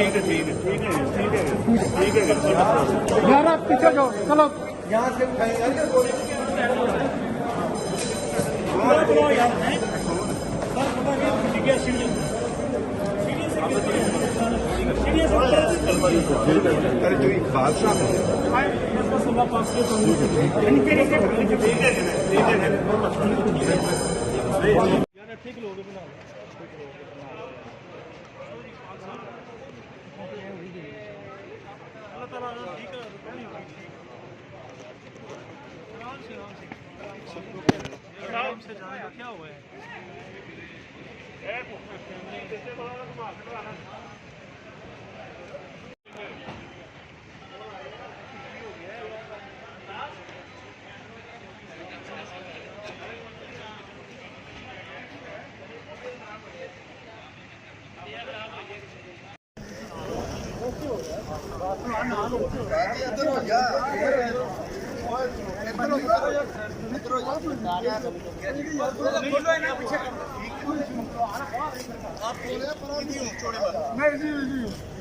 ठीक है ठीक है ठीक है ठीक है ठीक है ठीक है यार आप पीछे जाओ चलो यहाँ से अरे जो इकबाल साहब क्या हुआ है नहीं जी